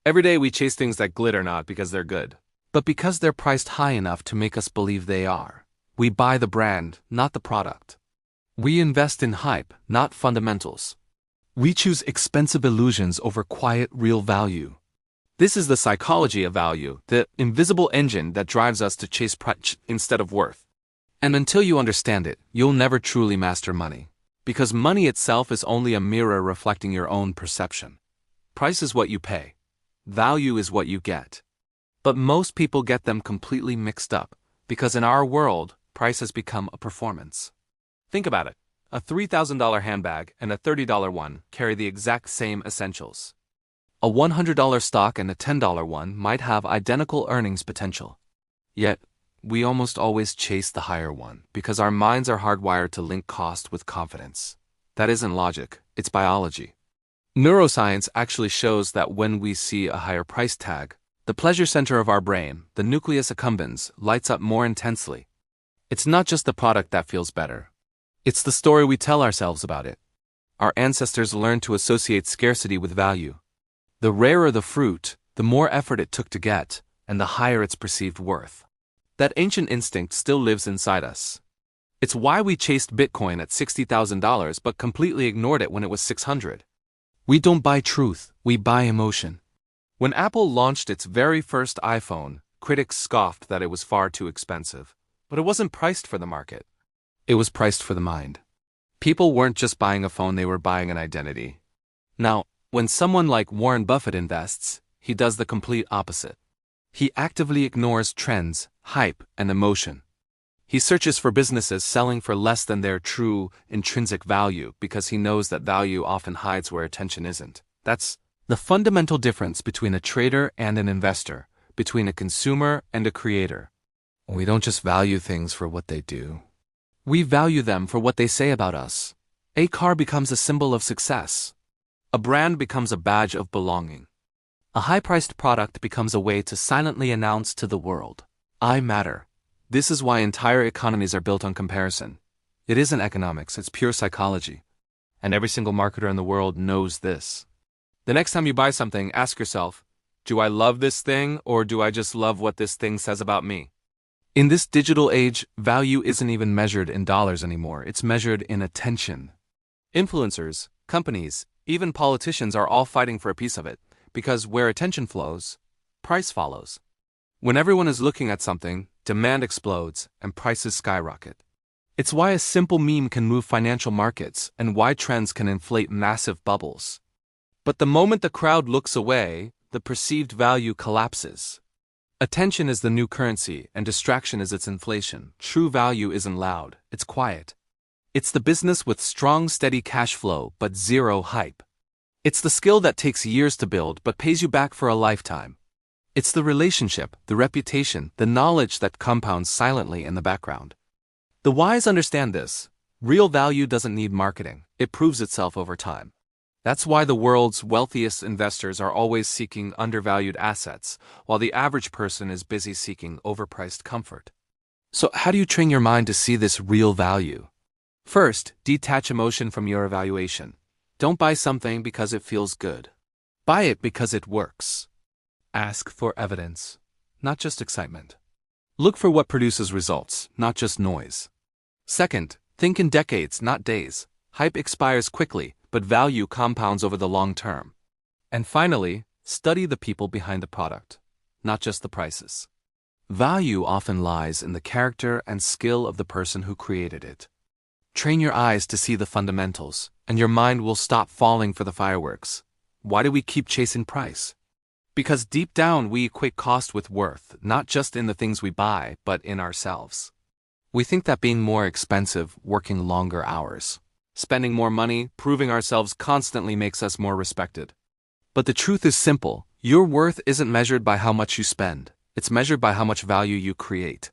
Every day we chase things that glitter not because they're good, but because they're priced high enough to make us believe they are. We buy the brand, not the product. We invest in hype, not fundamentals. We choose expensive illusions over quiet, real value. This is the psychology of value, the invisible engine that drives us to chase price instead of worth. And until you understand it, you'll never truly master money. Because money itself is only a mirror reflecting your own perception. Price is what you pay. Value is what you get. But most people get them completely mixed up, because in our world, price has become a performance. Think about it. A $3,000 handbag and a $30 one carry the exact same essentials. A $100 stock and a $10 one might have identical earnings potential. Yet, we almost always chase the higher one because our minds are hardwired to link cost with confidence. That isn't logic, it's biology. Neuroscience actually shows that when we see a higher price tag, the pleasure center of our brain, the nucleus accumbens, lights up more intensely. It's not just the product that feels better. It's the story we tell ourselves about it. Our ancestors learned to associate scarcity with value. The rarer the fruit, the more effort it took to get, and the higher its perceived worth. That ancient instinct still lives inside us. It's why we chased Bitcoin at $60,000 but completely ignored it when it was $600. We don't buy truth, we buy emotion. When Apple launched its very first iPhone, critics scoffed that it was far too expensive. But it wasn't priced for the market. It was priced for the mind. People weren't just buying a phone, they were buying an identity. Now, when someone like Warren Buffett invests, he does the complete opposite. He actively ignores trends, hype, and emotion. He searches for businesses selling for less than their true, intrinsic value because he knows that value often hides where attention isn't. That's the fundamental difference between a trader and an investor, between a consumer and a creator. We don't just value things for what they do. We value them for what they say about us. A car becomes a symbol of success. A brand becomes a badge of belonging. A high-priced product becomes a way to silently announce to the world, I matter. This is why entire economies are built on comparison. It isn't economics, it's pure psychology. And every single marketer in the world knows this. The next time you buy something, ask yourself, do I love this thing or do I just love what this thing says about me? In this digital age, value isn't even measured in dollars anymore, it's measured in attention. Influencers, companies, even politicians are all fighting for a piece of it, because where attention flows, price follows. When everyone is looking at something, demand explodes and prices skyrocket. It's why a simple meme can move financial markets and why trends can inflate massive bubbles. But the moment the crowd looks away, the perceived value collapses. Attention is the new currency and distraction is its inflation. True value isn't loud, it's quiet. It's the business with strong, steady cash flow but zero hype. It's the skill that takes years to build but pays you back for a lifetime. It's the relationship, the reputation, the knowledge that compounds silently in the background. The wise understand this. Real value doesn't need marketing, it proves itself over time. That's why the world's wealthiest investors are always seeking undervalued assets, while the average person is busy seeking overpriced comfort. So how do you train your mind to see this real value? First, detach emotion from your evaluation. Don't buy something because it feels good. Buy it because it works. Ask for evidence, not just excitement. Look for what produces results, not just noise. Second, think in decades, not days. Hype expires quickly, but value compounds over the long term. And finally, study the people behind the product, not just the prices. Value often lies in the character and skill of the person who created it. Train your eyes to see the fundamentals, and your mind will stop falling for the fireworks. Why do we keep chasing price? Because deep down we equate cost with worth, not just in the things we buy, but in ourselves. We think that being more expensive, working longer hours, spending more money, proving ourselves constantly makes us more respected. But the truth is simple. Your worth isn't measured by how much you spend. It's measured by how much value you create.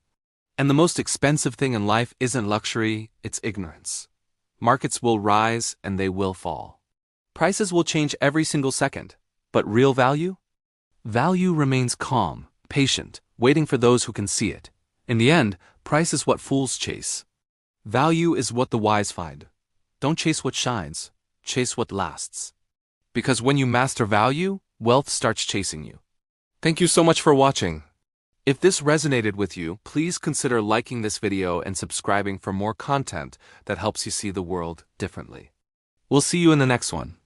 And the most expensive thing in life isn't luxury, it's ignorance. Markets will rise and they will fall. Prices will change every single second. But real value? Value remains calm, patient, waiting for those who can see it. In the end, price is what fools chase. Value is what the wise find. Don't chase what shines, chase what lasts. Because when you master value, wealth starts chasing you. Thank you so much for watching. If this resonated with you, please consider liking this video and subscribing for more content that helps you see the world differently. We'll see you in the next one.